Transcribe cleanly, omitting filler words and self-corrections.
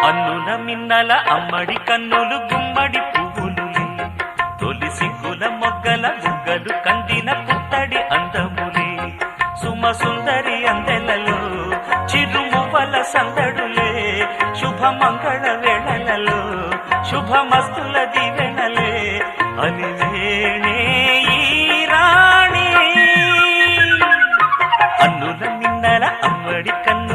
అన్నుల మిన్నల అమ్మడి కన్నులు గుమ్మడి పువ్వులులే తొలి సిగ్గుల మొగ్గల బుగ్గలు కందిన పుత్తడి అందములే సుమ సుందరి అందెలలో చిరుమువ్వల సందడులే శుభమంగళ వేళలలో శుభమస్తుల దివెనలే అలివేణే ఈ రాణి అన్నుల మిన్నల అమ్మడి కన్ను